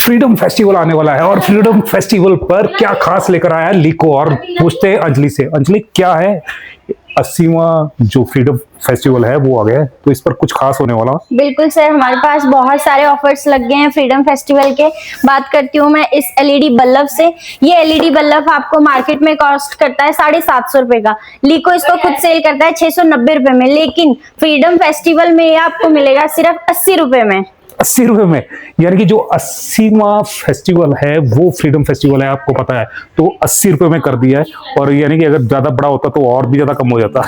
Freedom festival आने वाला है और फ्रीडम फेस्टिवल पर क्या खास लेकर आया है लीको। और पूछते हैं अंजलि से, अंजलि क्या है 80वां जो फ्रीडम फेस्टिवल है वो आ गया है, तो इस पर कुछ खास होने वाला। बिल्कुल सर, हमारे पास बहुत सारे ऑफर्स लग गए हैं फ्रीडम फेस्टिवल के। बात करती हूँ मैं इस एलईडी बल्ब से। ये एलईडी बल्ब आपको मार्केट में कॉस्ट करता है 750 रुपए का। लीको इसको खुद सेल करता है 690 रुपए में, लेकिन फ्रीडम फेस्टिवल में ये आपको मिलेगा सिर्फ 80 रुपए में। 80 रुपए में, यानी कि जो 80वां फेस्टिवल है वो फ्रीडम फेस्टिवल है, आपको पता है, तो 80 रुपए में कर दिया है। और यानी कि अगर ज्यादा बड़ा होता तो और भी ज्यादा कम हो जाता।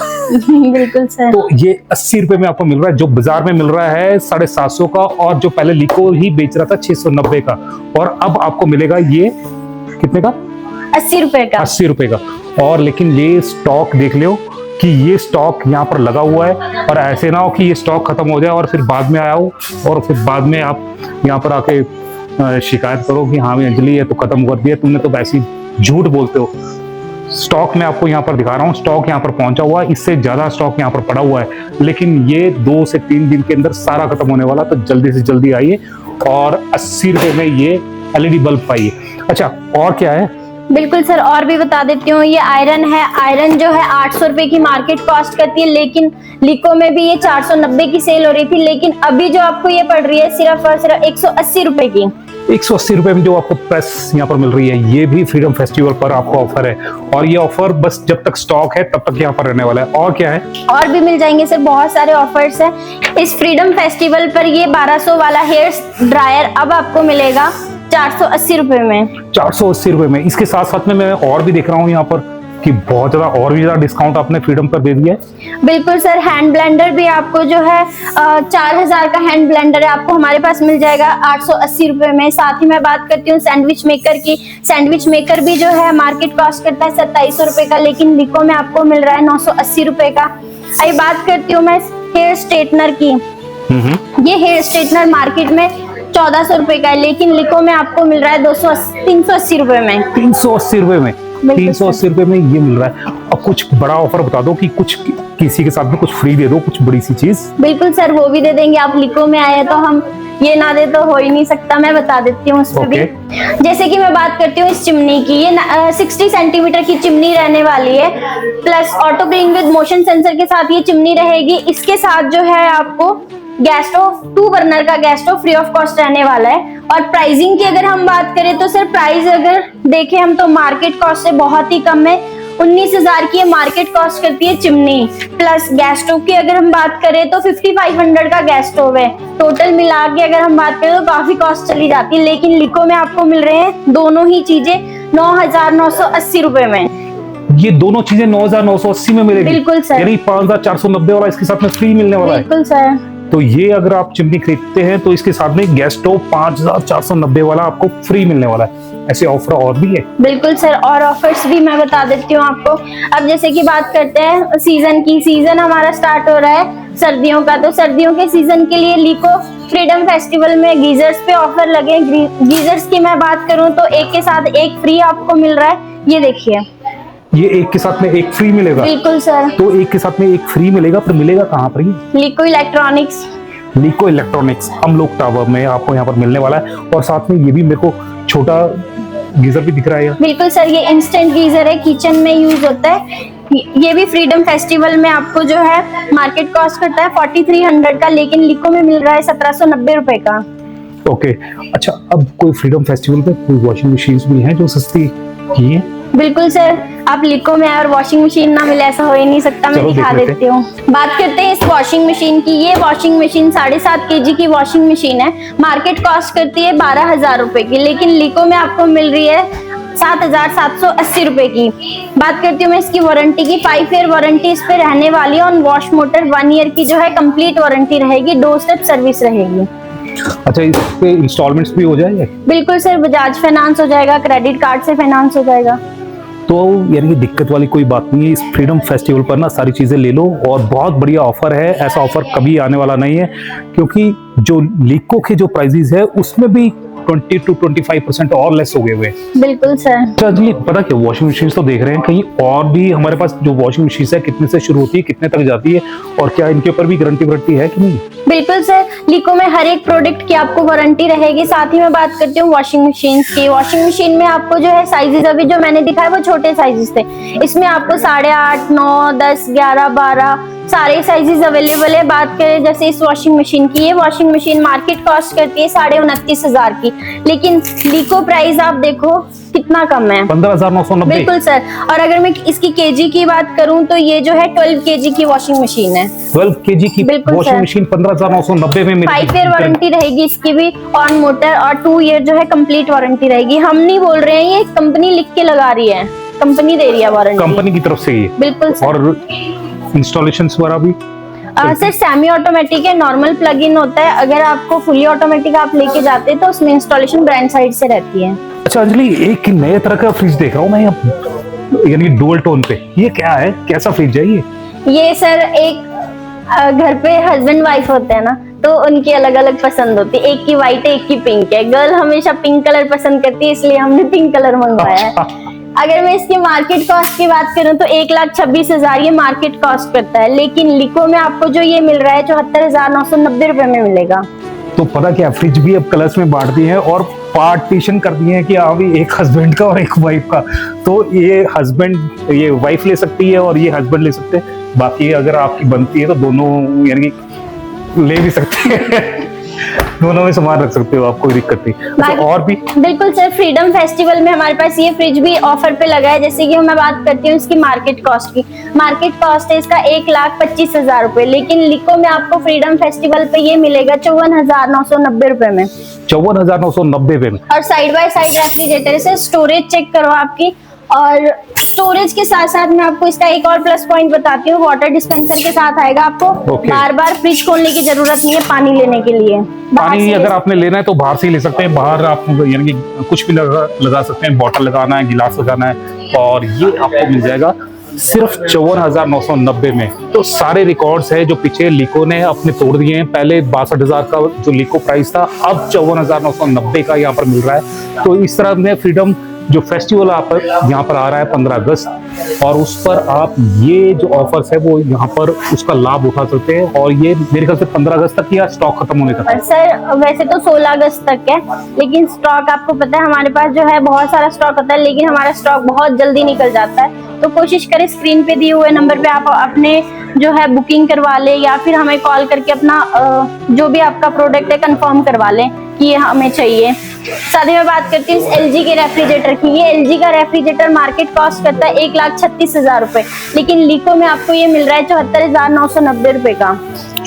बिल्कुल सर। तो ये 80 रुपए में आपको मिल रहा है, जो बाजार में मिल रहा है 750 का, और जो पहले लीको ही बेच रहा था 690 का, और अब आपको मिलेगा ये कितने का? 80 रुपए का। 80 रुपए का। और लेकिन ये स्टॉक देख लो कि ये स्टॉक यहाँ पर लगा हुआ है, और ऐसे ना हो कि ये स्टॉक खत्म हो जाए और फिर बाद में आया हो और फिर बाद में आप यहाँ पर आके शिकायत करो कि हाँ भाई अंजलि ये तो खत्म कर दिया तुमने, तो वैसे झूठ बोलते हो। स्टॉक मैं आपको यहाँ पर दिखा रहा हूँ, स्टॉक यहाँ पर पहुंचा हुआ है, इससे ज्यादा स्टॉक यहाँ पर पड़ा हुआ है, लेकिन ये 2 से 3 दिन के अंदर सारा खत्म होने वाला, तो जल्दी से जल्दी आइए और 80 रुपए में ये एलईडी बल्ब पाइए। अच्छा, और क्या है? बिल्कुल सर, और भी बता देती हूँ। ये आयरन है। आयरन जो है 800 रुपए की मार्केट कॉस्ट करती है, लेकिन लीको में भी ये 490 की सेल हो रही थी, लेकिन अभी जो आपको ये पड़ रही है सिर्फ और सिर्फ 180 रुपए की। 180 रुपए में जो आपको प्रेस यहाँ पर मिल रही है, ये भी फ्रीडम फेस्टिवल पर आपको ऑफर है, और ये ऑफर बस जब तक स्टॉक है तब तक यहाँ पर रहने वाला है। और क्या है? और भी मिल जाएंगे सर, बहुत सारे ऑफर्स हैं इस फ्रीडम फेस्टिवल पर। ये 1200 वाला हेयर ड्रायर अब आपको मिलेगा 480 रुपए में। 480 रुपए में। इसके साथ साथ में मैं और भी देख रहा हूँ यहाँ पर कि बहुत ज्यादा और भी ज्यादा डिस्काउंट आपने फ्रीडम पर दे दिया है। बिल्कुल सर, हैंड ब्लेंडर भी आपको जो है 4000 का हैंड ब्लेंडर है, आपको हमारे पास मिल जाएगा 880 रुपए में। साथ ही मैं बात करती हूँ सैंडविच मेकर की। सैंडविच मेकर भी जो है मार्केट कॉस्ट करता है 2700 रुपए का, लेकिन लीको में आपको मिल रहा है 980 रुपए का। अभी बात करती हूँ मैं हेयर स्ट्रेटनर की। ये हेयर स्ट्रेटनर मार्केट में 1400 रुपए का है, लेकिन लीको में आपको मिल रहा है 380 रुपए में। 380 रुपए में, 380 रुपए में ये मिल रहा है। अब कुछ बड़ा ऑफर बता दो कि कुछ किसी के साथ में कुछ फ्री दे दो, कुछ बड़ी सी चीज। बिल्कुल सर, वो भी दे देंगे। आप लीको में आए तो हम ये ना दे तो हो ही नहीं सकता। मैं बता देती हूँ उसमें भी। जैसे कि मैं बात करती हूँ इस चिमनी की, ये 60 सेंटीमीटर की चिमनी रहने वाली है, plus auto clean with motion sensor के साथ ये चिमनी रहेगी। इसके साथ जो है आपको गैस स्टोव 2 बर्नर का gas stove free of cost रहने वाला है। और प्राइसिंग की अगर हम बात करें तो सर प्राइस अगर देखें हम तो मार्केट कॉस्ट से बहुत ही कम है। 19,000 की मार्केट कॉस्ट करती है चिमनी, प्लस गैस स्टोव की अगर हम बात करें तो 5500 का गैस स्टोव है। टोटल मिला के अगर हम बात करें तो काफी कॉस्ट चली जाती है, लेकिन लीको में आपको मिल रहे हैं दोनों ही चीजें 9980 रुपए में। ये दोनों चीजें 9980 में मिलेगी। बिल्कुल सर, यानी 5490 वाला इसके साथ में फ्री मिलने वाला है। बिल्कुल सर। तो ये अगर आप चिमनी खरीदते हैं तो इसके साथ में गैस स्टोव 5490 वाला आपको फ्री मिलने वाला है। ऐसे ऑफर और भी है? बिल्कुल सर, और ऑफर्स भी मैं बता देती हूँ आपको। अब जैसे कि बात करते हैं सीजन की। सीजन हमारा स्टार्ट हो रहा है सर्दियों का, तो सर्दियों के सीजन के लिए लीको फ्रीडम फेस्टिवल में गीजर्स पे ऑफर लगे। गीजर्स की मैं बात करूँ तो एक के साथ एक फ्री आपको मिल रहा है। ये देखिए, ये एक के साथ में एक फ्री मिलेगा। बिल्कुल सर। तो एक के साथ में एक फ्री मिलेगा, पर मिलेगा कहाँ पर? ये लीको इलेक्ट्रॉनिक्स। लीको इलेक्ट्रॉनिक्स अमलोक टावर में आपको यहाँ पर मिलने वाला है। और साथ में ये भी मेरे को छोटा गीजर भी दिख रहा है। बिल्कुल सर, ये इंस्टेंट गीजर है, किचन में यूज होता है। ये भी फ्रीडम फेस्टिवल में आपको जो है मार्केट कॉस्ट करता है 4300 का, लेकिन लीको में मिल रहा है 1790 रुपए का। ओके, अच्छा, अब कोई फ्रीडम फेस्टिवल पे कोई वॉशिंग मशीन भी है जो सस्ती की है? बिल्कुल सर, आप लीको में आए और वॉशिंग मशीन ना मिले ऐसा हो ही नहीं सकता। मैं दिखा देती हूँ। बात करते हैं इस वॉशिंग मशीन की। ये वॉशिंग मशीन 7.5 kg की वॉशिंग मशीन है, मार्केट कॉस्ट करती है 12000 रुपए की, लेकिन लीको में आपको मिल रही है 7780 रुपए की। बात करती हूँ मैं इसकी वारंटी की। 5 ईयर वारंटी इस पे रहने वाली है। ऑन वॉश मोटर 1 ईयर की जो है कंप्लीट वारंटी रहेगी, 2 स्टेप सर्विस रहेगी। अच्छा, इस पे इंस्टॉलमेंट्स भी हो जाएंगे? बिल्कुल सर, बजाज फाइनेंस हो जाएगा, क्रेडिट कार्ड से फाइनेंस हो जाएगा। तो यानी कि दिक्कत वाली कोई बात नहीं है। इस फ्रीडम फेस्टिवल पर ना सारी चीजें ले लो, और बहुत बढ़िया ऑफर है। ऐसा ऑफर कभी आने वाला नहीं है, क्योंकि जो लीको के जो प्राइजेस है उसमें भी 20 to 25% और लेस हो गए हुए हैं। बिल्कुल सर। अच्छा अंजलि, पता क्या, वॉशिंग मशीन तो देख रहे हैं, कहीं और भी हमारे पास जो वॉशिंग मशीन है कितने से शुरू होती है, कितने तक जाती है, और क्या इनके ऊपर भी गारंटी वारंटी है कि नहीं? बिल्कुल सर, लिको में हर एक प्रोडक्ट की आपको वारंटी रहेगी। साथ ही मैं बात करती हूँ वॉशिंग मशीन की। वॉशिंग मशीन में आपको जो है साइजेस, अभी जो मैंने दिखाया वो छोटे साइजेस थे, इसमें आपको 8.5, 9, 10, 11, 12 सारे साइजेस अवेलेबल है। बात करें जैसे इस वॉशिंग मशीन की, ये वॉशिंग मशीन मार्केट कॉस्ट करती है 29,500 की, लेकिन लिको प्राइस आप देखो कितना कम है, 15,990। बिल्कुल सर। और अगर मैं इसकी केजी की बात करूं तो ये जो है 12 केजी की वॉशिंग मशीन है। 12 केजी की वॉशिंग मशीन 15,990 में मिलेगी। 5 ईयर वारंटी रहेगी इसकी भी ऑन मोटर, और 2 ईयर जो है कंप्लीट वारंटी रहेगी। हम नहीं बोल रहे हैं, ये कंपनी लिख के लगा रही है, कंपनी दे रही है वारंटी, कंपनी की तरफ से ही। बिल्कुल सर। और इंस्टॉलेशंस वगैरह भी सर सेमी ऑटोमेटिक है, नॉर्मल प्लग इन होता है। अगर आपको फुली ऑटोमेटिक आप लेके जाते हैं तो उसमें इंस्टॉलेशन ब्रांड साइड से रहती है। अच्छा अंजलि, एक नए तरह का फ्रिज देख रहा हूँ मैं यहाँ, यानी डुअल टोन पे, ये क्या है, कैसा फ्रिज है ये? ये सर एक घर पे हस्बैंड वाइफ होते हैं ना, तो उनकी अलग अलग पसंद होती है। एक की व्हाइट है, एक की पिंक है। गर्ल हमेशा पिंक कलर पसंद करती है, इसलिए हमने पिंक कलर मंगवाया है। अगर मैं इसकी मार्केट कॉस्ट की बात करूं तो 1,26,000 ये मार्केट कॉस्ट करता है, लेकिन लिको में आपको जो ये मिल रहा है 74,990 रुपए में मिलेगा। तो पता क्या, फ्रिज भी अब कलर्स में बांट दी है और पार्टीशन कर दिए हैं कि अभी एक हस्बैंड का और एक वाइफ का। तो ये हस्बैंड, ये वाइफ ले सकती है और ये हस्बैंड ले सकते हैं। बाकी अगर आपकी बनती है तो दोनों यानी कि ले भी सकते हैं दोनों में सामान रख सकते हो आप, कोई दिक्कत नहीं। अच्छा, और भी? बिल्कुल सर, फ्रीडम फेस्टिवल में हमारे पास ये फ्रिज भी ऑफर पे लगा है। जैसे कि मैं बात करती हूँ इसकी मार्केट कॉस्ट की, मार्केट कॉस्ट है इसका 1,25,000 रुपए, लेकिन लिको में आपको फ्रीडम फेस्टिवल पे ये मिलेगा 54,990 रुपए में। 54,990 में। और साइड बाय साइड रेफ्रिजरेटर से स्टोरेज चेक करो आपकी, और स्टोरेज के साथ साथ मैं आपको इसका एक और प्लस पॉइंट बताती हूँ, वाटर डिस्पेंसर के साथ आएगा। आपको बार बार फ्रिज खोलने की जरूरत नहीं है पानी लेने के लिए। पानी अगर आपने लेना है तो बाहर से ही ले सकते हैं, बाहर आप यानी कि कुछ भी लगा सकते हैं, बॉटल लगाना है, गिलास लगाना है, और ये आपको मिल जाएगा सिर्फ 54,990 में। तो सारे रिकॉर्ड्स है जो पीछे लिको ने अपने तोड़ दिए हैं। पहले 62,000 का जो लिको प्राइस था, अब 54,990 का यहाँ पर मिल रहा है। तो इस तरह में फ्रीडम जो फेस्टिवल आप यहाँ पर आ रहा है 15 अगस्त, और उस पर आप ये जो ऑफर्स है वो यहाँ पर उसका लाभ उठा सकते हैं। और ये मेरे ख्याल से 15 अगस्त तक या स्टॉक खत्म होने तक? सर वैसे तो 16 अगस्त तक है, लेकिन स्टॉक आपको पता है हमारे पास जो है बहुत सारा स्टॉक होता है, लेकिन हमारा स्टॉक बहुत जल्दी निकल जाता है। तो कोशिश करें स्क्रीन पे दिए हुए नंबर पे आप अपने जो है बुकिंग करवा लें, या फिर हमें कॉल करके अपना जो भी आपका प्रोडक्ट है कंफर्म करवा लें कि ये हमें चाहिए। साथ ही मैं बात करती हूँ LG के रेफ्रिजरेटर की। ये LG का रेफ्रिजरेटर मार्केट कॉस्ट करता है 1,36,000 रुपए, लेकिन लिको में आपको ये मिल रहा है 74,990 रुपए का।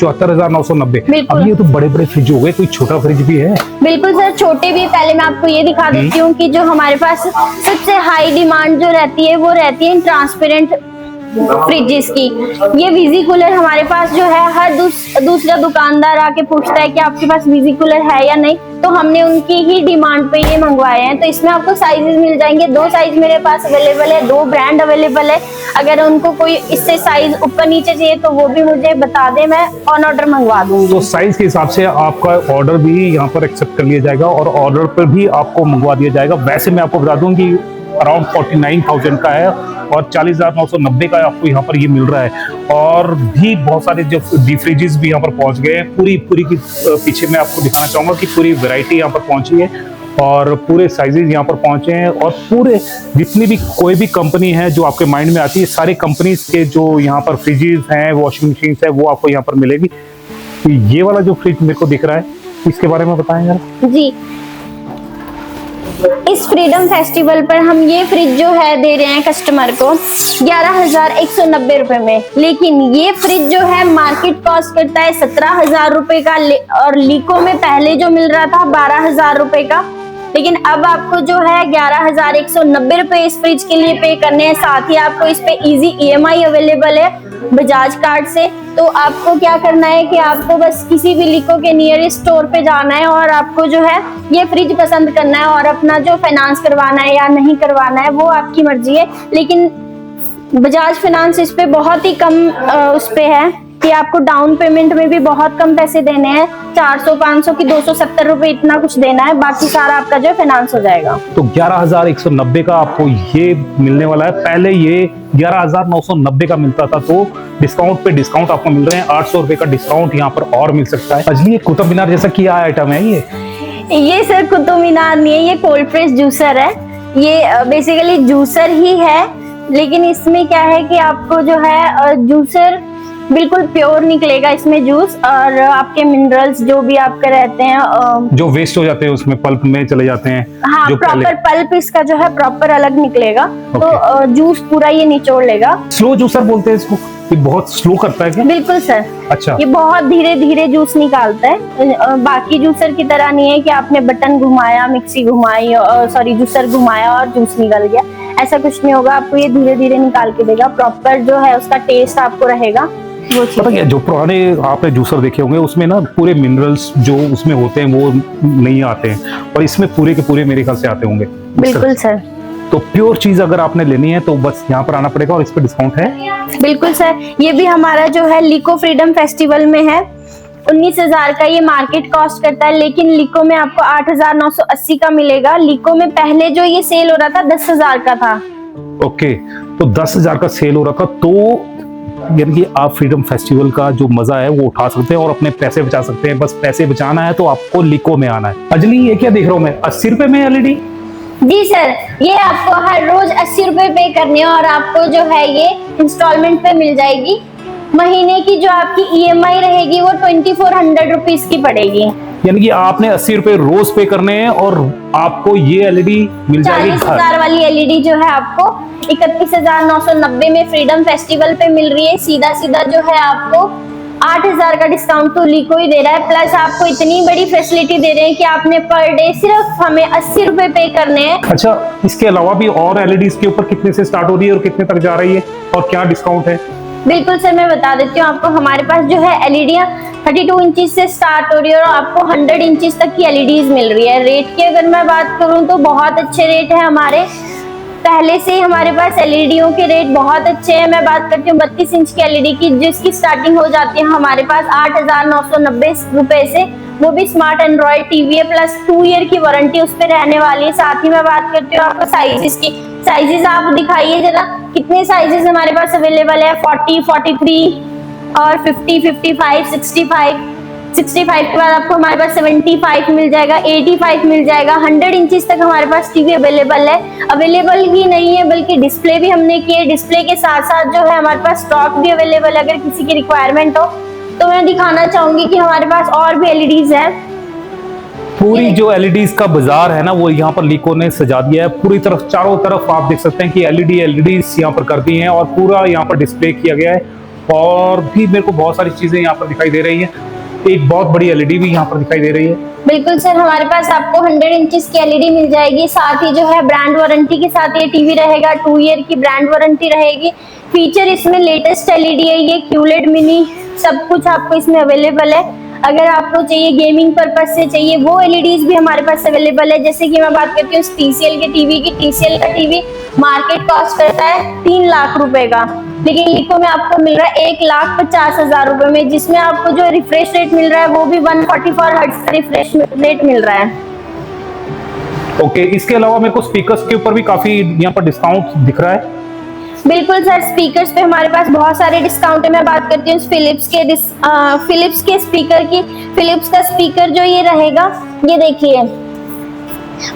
74,990। अब ये तो बड़े बड़े फ्रिज हो गए, कोई छोटा फ्रिज भी है? बिल्कुल सर, छोटे भी। पहले मैं आपको ये दिखा देती हूँ कि जो हमारे पास सबसे हाई डिमांड जो रहती है वो रहती है ट्रांसपेरेंट फ्रिजेस की। ये विजी कूलर हमारे पास जो है हर दूसरा दुकानदार आके पूछता है कि आपके पास विजी कूलर है या नहीं, तो हमने उनकी ही डिमांड पे ये मंगवाए हैं। तो इसमें आपको साइजेस मिल जाएंगे, 2 साइज मेरे पास अवेलेबल है, 2 ब्रांड अवेलेबल है। अगर उनको कोई इससे साइज ऊपर नीचे चाहिए तो वो भी मुझे बता दे, मैं ऑन ऑर्डर मंगवा दूंगी। तो साइज के हिसाब से आपका ऑर्डर भी यहाँ पर एक्सेप्ट कर लिया जाएगा और ऑर्डर पर भी आपको मंगवा दिया जाएगा। वैसे मैं आपको बता दूं कि अराउंड 49,000 का है और 40,990 का आपको यहाँ पर ये मिल रहा है। और भी बहुत सारे जो डी फ्रिजेस भी यहाँ पर पहुंच गए हैं। पूरी की पीछे मैं आपको दिखाना चाहूंगा कि पूरी वैरायटी यहाँ पर पहुंची है और पूरे साइजेस यहाँ पर पहुंचे हैं। और पूरे जितनी भी कोई भी कंपनी है जो आपके माइंड में आती है, सारे कंपनीज के जो यहाँ पर फ्रिजेस हैं, वॉशिंग मशीन है, वो आपको यहाँ पर मिलेगी। तो ये वाला जो फ्रिज मेरे को दिख रहा है, इसके बारे में बताएं जरा। जी, इस फ्रीडम फेस्टिवल पर हम ये फ्रिज जो है दे रहे हैं कस्टमर को 11,190 रुपए में, लेकिन ये फ्रिज जो है मार्केट कॉस्ट करता है 17,000 रुपए का, और लिको में पहले जो मिल रहा था 12,000 रुपए का, लेकिन अब आपको जो है 11,190 रुपए इस फ्रिज के लिए पे करने हैं। साथ ही आपको इस पे इजी EMI अवेलेबल है बजाज कार्ड से। तो आपको क्या करना है कि आपको बस किसी भी लिको के नियरेस्ट स्टोर पे जाना है और आपको जो है ये फ्रिज पसंद करना है, और अपना जो फाइनेंस करवाना है या नहीं करवाना है वो आपकी मर्जी है। लेकिन बजाज फाइनेंस इस पे बहुत ही कम उस पे है, कि आपको डाउन पेमेंट में भी बहुत कम पैसे देने हैं, 400 500 की 270 रुपए इतना कुछ देना है, बाकी सारा आपका जो है फाइनेंस हो जाएगा। तो 11,190 का आपको ये मिलने वाला है। पहले ये 11,990 का मिलता था, तो डिस्काउंट पे डिस्काउंट आपको मिल रहे हैं। 800 रुपए का डिस्काउंट यहाँ पर और मिल सकता है। अजली, ये कुतुब मीनार जैसा क्या आइटम है ये सर कुतुब मीनार नहीं है, ये कोल्ड प्रेस जूसर है। ये बेसिकली जूसर ही है, लेकिन इसमें क्या है कि आपको जो है जूसर बिल्कुल प्योर निकलेगा इसमें जूस, और आपके मिनरल्स जो भी आपके रहते हैं जो वेस्ट हो जाते हैं उसमें पल्प में चले जाते हैं। हाँ, प्रॉपर पल्प इसका जो है प्रॉपर अलग निकलेगा। तो जूस पूरा ये निचोड़ लेगा। स्लो जूसर बोलते हैं इसको, ये बहुत स्लो करता है क्या? बिल्कुल सर। अच्छा, ये बहुत धीरे धीरे जूस निकालता है, बाकी जूसर की तरह नहीं है कि आपने बटन घुमाया, मिक्सी घुमाई, सॉरी जूसर घुमाया और जूस निकल गया, ऐसा कुछ नहीं होगा। आपको ये धीरे धीरे निकाल के देगा, प्रॉपर जो है उसका टेस्ट आपको रहेगा। पता क्या, जो पुराने आपने जूसर देखे होंगे उसमें ना पूरे मिनरल्स जो उसमें होते हैं वो नहीं आते हैं, और इसमें पूरे के पूरे मेरे ख्याल से आते होंगे। बिल्कुल सर। तो प्योर चीज अगर आपने लेनी है तो बस यहाँ पर आना पड़ेगा, और इस पर डिस्काउंट है। बिल्कुल सर। ये भी हमारा जो है लिको फ्रीडम फेस्टिवल में है, 19,000 का ये मार्केट कॉस्ट करता है, लेकिन लिको में आपको 8,980 का मिलेगा। लिको में पहले जो ये सेल हो रहा था 10,000 का था। ओके, तो 10,000 का सेल हो रहा था, तो यानी कि आप फ्रीडम फेस्टिवल का जो मजा है वो उठा सकते हैं और अपने पैसे बचा सकते हैं। बस पैसे बचाना है तो आपको लिको में आना है। अजली, ये क्या देख रहा हूँ मैं, 80 रुपए में एलईडी? जी सर, ये आपको हर रोज 80 रुपए पे करने हैं, और आपको जो है ये इंस्टॉलमेंट पे मिल जाएगी। महीने की जो आपकी ईएमआई रहेगी वो 2400 रुपीज की पड़ेगी। यानी कि आपने 80 रुपए रोज पे करने हैं और आपको ये एलईडी मिल जाएगी। 40,000 वाली एलईडी जो है आपको 31,990 में फ्रीडम फेस्टिवल पे मिल रही है। सीधा सीधा जो है आपको 8,000 का डिस्काउंट तो लिको ही दे रहा है, प्लस आपको इतनी बड़ी फैसिलिटी दे रहे हैं कि आपने पर डे सिर्फ हमें 80 रुपए पे करने हैं। अच्छा, इसके अलावा भी और एलईडीज के ऊपर कितने से स्टार्ट हो रही है और कितने तक जा रही है और क्या डिस्काउंट है? बिल्कुल सर, मैं बता देती हूँ आपको। हमारे पास जो है एलईडियां 32 इंचेस से स्टार्ट हो रही है और आपको 100 इंचेस तक की एलईडीज मिल रही है। रेट की अगर मैं बात करूँ तो बहुत अच्छे रेट है हमारे, पहले से ही हमारे पास एलईडीओं के रेट बहुत अच्छे हैं। मैं बात करती हूँ 32 इंच की एलईडी की, जिसकी स्टार्टिंग हो जाती है हमारे पास 8,990 रुपए से, वो भी स्मार्ट एंड्रॉइड टीवी है, प्लस 2 ईयर की वारंटी उस पर रहने वाली है। साथ ही मैं बात करती हूँ आपको साइजेस की। साइजेस आप दिखाइए जरा, कितने साइजेस हमारे पास अवेलेबल है? 40, 43 और 50, 55, 65 के बाद आपको हमारे पास 75 मिल जाएगा, 85 मिल जाएगा, 100 इंचेस तक हमारे पास टीवी अवेलेबल है। अवेलेबल ही नहीं है बल्कि डिस्प्ले भी हमने किए। डिस्प्ले के साथ साथ जो है हमारे पास स्टॉक भी अवेलेबल है, अगर किसी की रिक्वायरमेंट हो तो मैं दिखाना चाहूंगी कि हमारे पास और भी एलईडीज है। पूरी जो एलईडीज का बाजार है ना वो यहाँ पर लिको ने सजा दिया है पूरी तरफ, चारों तरफ आप देख सकते हैं कि एलईडीज यहाँ पर कर दी हैं और पूरा यहाँ पर डिस्प्ले किया गया है। और भी मेरे को बहुत सारी चीजें यहाँ पर दिखाई दे रही हैं। एक बहुत बड़ी एलईडी भी यहाँ पर दिखाई दे रही है। बिल्कुल सर, हमारे पास आपको 100 इंचेस की एलईडी मिल जाएगी। साथ ही जो है ब्रांड वारंटी के साथ ये टीवी रहेगा, 2 ईयर की ब्रांड वारंटी रहेगी। फीचर इसमें लेटेस्ट एलईडी है, ये क्यूलेट मिनी, सब कुछ आपको इसमें अवेलेबल है। अगर आपको चाहिए गेमिंग पर्पज से चाहिए वो एलईडीज भी हमारे पास अवेलेबल है। जैसे कि मैं बात करती हूँ TCL के टीवी की, TCL का टीवी मार्केट कॉस्ट करता है 3 लाख रुपए का, लेकिन लिको में आपको मिल रहा है 1,50,000 रुपए में, जिसमें आपको जो रिफ्रेश रेट मिल रहा है वो भी 144 हर्ट्ज का रिफ्रेश रेट मिल रहा है। ओके, इसके अलावा मेरे को स्पीकर्स के ऊपर भी काफी यहाँ पर डिस्काउंट दिख रहा है। बिल्कुल सर, स्पीकर्स पे हमारे पास बहुत सारे डिस्काउंट है। मैं बात करती हूँ फिलिप्स के स्पीकर की। फिलिप्स का स्पीकर जो ये रहेगा, ये देखिए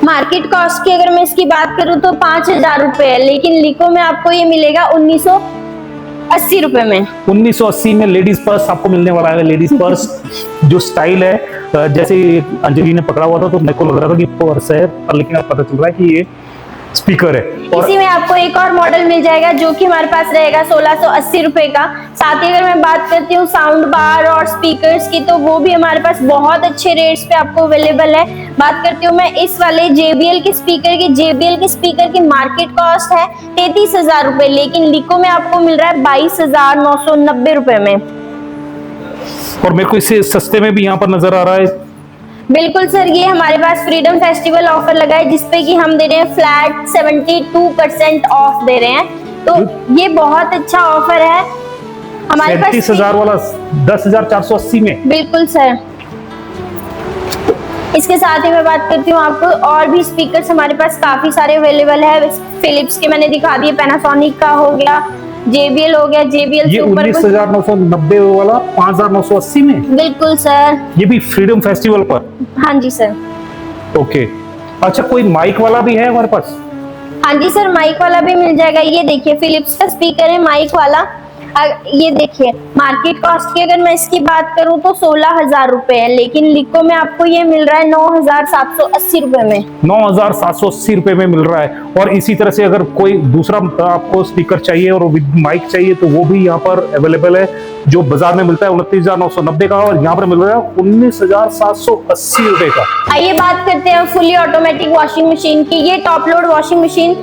मार्केट कॉस्ट की अगर मैं इसकी बात करूँ तो 5,000 रुपए है, लेकिन लिको में आपको ये मिलेगा 1,980 रुपए में। 1980 में लेडीज पर्स आपको मिलने वाला है। लेडीज पर्स जो स्टाइल है, जैसे अंजलि ने पकड़ा हुआ था तो मेरे को लग रहा था कि पर्स है, लेकिन अब पता चल रहा है कि ये स्पीकर है। और इसी में आपको एक और मॉडल मिल जाएगा जो कि हमारे पास रहेगा 1,680 रुपए का। साथ ही अगर मैं बात करती हूँ साउंड बार और स्पीकर्स की, तो वो भी हमारे पास बहुत अच्छे रेट्स पे आपको अवेलेबल है। बात करती हूँ मैं इस वाले JBL के स्पीकर की मार्केट कॉस्ट है 33,000 रुपए, लेकिन लिको में आपको मिल रहा है 22,990 रुपए में। और मेरे को इससे सस्ते में भी यहाँ पर नजर आ रहा है। बिल्कुल सर, ये हमारे पास फ्रीडम फेस्टिवल ऑफर लगा है जिसपे कि हम दे रहे हैं फ्लैट 72% ऑफ दे रहे हैं, तो ये बहुत अच्छा ऑफर है। हमारे पास 37,000 वाला 10,480 में। बिल्कुल सर। इसके साथ ही मैं बात करती हूँ आपको और भी स्पीकर्स हमारे पास काफी सारे अवेलेबल है। फिलिप्स के मैंने दिखा दिए, पैनासोनिक का हो गया, JBL हो गया, JBL ये 19,990 वाला 5,980 में। बिल्कुल सर। ये भी फ्रीडम फेस्टिवल पर। हाँ जी सर। ओके, अच्छा कोई माइक वाला भी है हमारे पास? हाँ जी सर, माइक वाला भी मिल जाएगा। ये देखिए फिलिप्स का स्पीकर है माइक वाला। ये देखिए मार्केट कॉस्ट की अगर मैं इसकी बात करूं तो 16,000 रुपए है, लेकिन लिको में आपको ये मिल रहा है 9,780 रुपए में। 9,780 रुपए में मिल रहा है। और इसी तरह से अगर कोई दूसरा आपको स्पीकर चाहिए और विद माइक चाहिए तो वो भी यहाँ पर अवेलेबल है, जो बाजार में मिलता है 29,990 का और यहाँ पर मिल रहा है 19,780 रुपए का। आइए बात करते हैं फुली ऑटोमेटिक वॉशिंग मशीन की। ये टॉप लोड वॉशिंग मशीन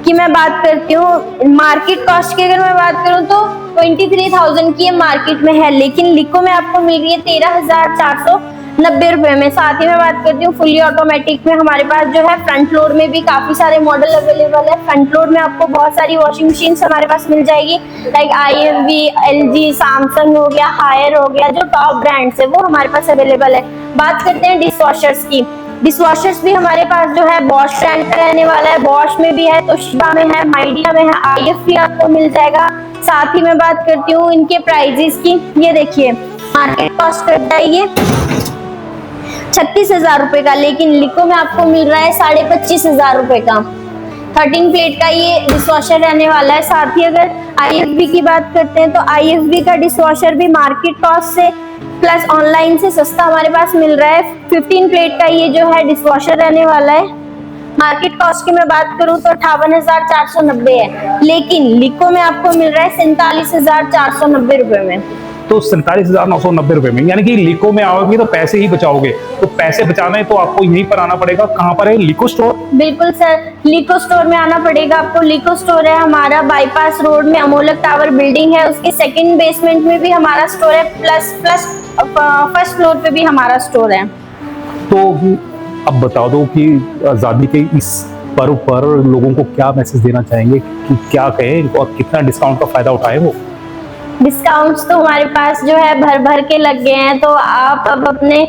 की मैं बात करती हूँ। मार्केट कॉस्ट की अगर मैं बात करूँ तो 23,000 की मार्केट में है, लेकिन लिको में आपको मिल रही है 13,490 रुपए में। साथ ही मैं बात करती हूँ फुली ऑटोमेटिक में हमारे पास जो है फ्रंट लोड में भी काफी सारे मॉडल अवेलेबल है। फ्रंट लोड में आपको बहुत सारी वॉशिंग मशीन हमारे पास मिल जाएगी, लाइक IFB, LG, सैमसंग हो गया, हायर हो गया, जो टॉप ब्रांड्स है वो हमारे पास अवेलेबल है। बात करते हैं डिश वॉशर्स की। डिश वॉशर्स भी हमारे पास जो है बॉश ब्रांड का रहने वाला है। बॉश में भी है, तोशिबा में है, माइडिया में है, IFB आपको मिल जाएगा। साथ ही मैं बात करती हूँ इनके प्राइजेस की। ये देखिए मार्केट कॉस्ट करता है ये 36,000 रुपए का, लेकिन लिको में आपको मिल रहा है 25,500 रुपए का। 13 प्लेट का ये डिश वॉशर रहने वाला है। साथ ही अगर IFB की बात करते हैं तो IFB का डिश वॉशर भी मार्केट कॉस्ट से प्लस ऑनलाइन से सस्ता हमारे पास मिल रहा है। 15 प्लेट का ये जो है डिश वॉशर रहने वाला है। मार्केट कॉस्ट की मैं बात करूं तो 58,490 है, लेकिन लिको में आपको मिल रहा है 47,490 रुपए में। तो 47,990 रुपए में, यानी कि लिको में आओगे तो पैसे ही बचाओगे। तो पैसे बचाना है तो आपको यहीं पर आना पड़ेगा। कहाँ पर है? लिको स्टोर। बिल्कुल सर, लिको स्टोर में आना पड़ेगा आपको। लिको स्टोर है हमारा बाईपास रोड में, अमोलक टावर बिल्डिंग है, उसके सेकंड बेसमेंट में भी हमारा स्टोर है, प्लस फर्स्ट फ्लोर पे भी हमारा स्टोर है। तो अब बता दो कि आज़ादी के इस पर्व पर लोगों को क्या मैसेज देना चाहेंगे, कि क्या कहें और कितना डिस्काउंट का फायदा उठाए वो? डिस्काउंट्स तो हमारे पास जो है भर भर के लग गए हैं, तो आप अब अपने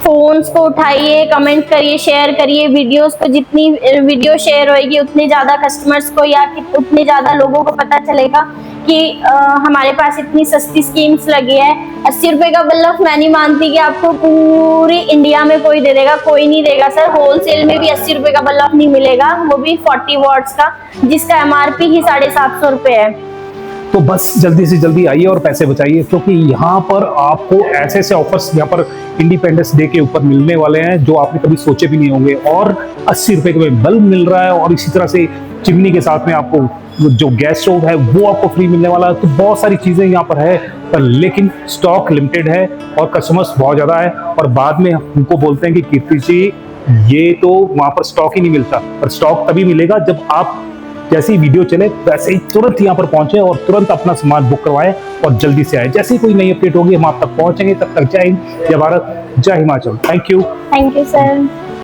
फोन्स को उठाइए, कमेंट करिए, शेयर करिए वीडियोस को। जितनी वीडियो शेयर होएगी उतने ज़्यादा कस्टमर्स को या उतने ज़्यादा लोगों को पता चलेगा कि हमारे पास इतनी सस्ती स्कीम्स लगी है। 80 रुपए का बल्ब मैं नहीं मानती कि आपको पूरी इंडिया में कोई दे देगा, कोई नहीं देगा सर। होलसेल में भी 80 रुपए का बल्ब नहीं मिलेगा, वो भी 40 वॉट्स का, जिसका MRP ही 750 रुपए है। तो बस जल्दी से जल्दी आइए और पैसे बचाइए, क्योंकि यहाँ पर आपको ऐसे ऐसे ऑफर्स यहाँ पर इंडिपेंडेंस डे के ऊपर मिलने वाले हैं जो आपने कभी सोचे भी नहीं होंगे। और 80 रुपए में बल्ब मिल रहा है, और इसी तरह से चिमनी के साथ में आपको जो गैस स्टोव है वो आपको फ्री मिलने वाला है। तो बहुत सारी चीज़ें यहाँ पर है, पर लेकिन स्टॉक लिमिटेड है और कस्टमर्स बहुत ज़्यादा है। और बाद में हमको बोलते हैं कि कीर्ति जी ये तो वहाँ पर स्टॉक ही नहीं मिलता, पर स्टॉक तभी मिलेगा जब आप जैसे ही वीडियो चले वैसे ही तुरंत यहाँ पर पहुंचे और तुरंत अपना सामान बुक करवाएं और जल्दी से आए। जैसे ही कोई नई अपडेट होगी हम आप तक पहुंचेंगे। तब तक जय हिंद, जय भारत, जय Himachal. Thank you. Thank you sir.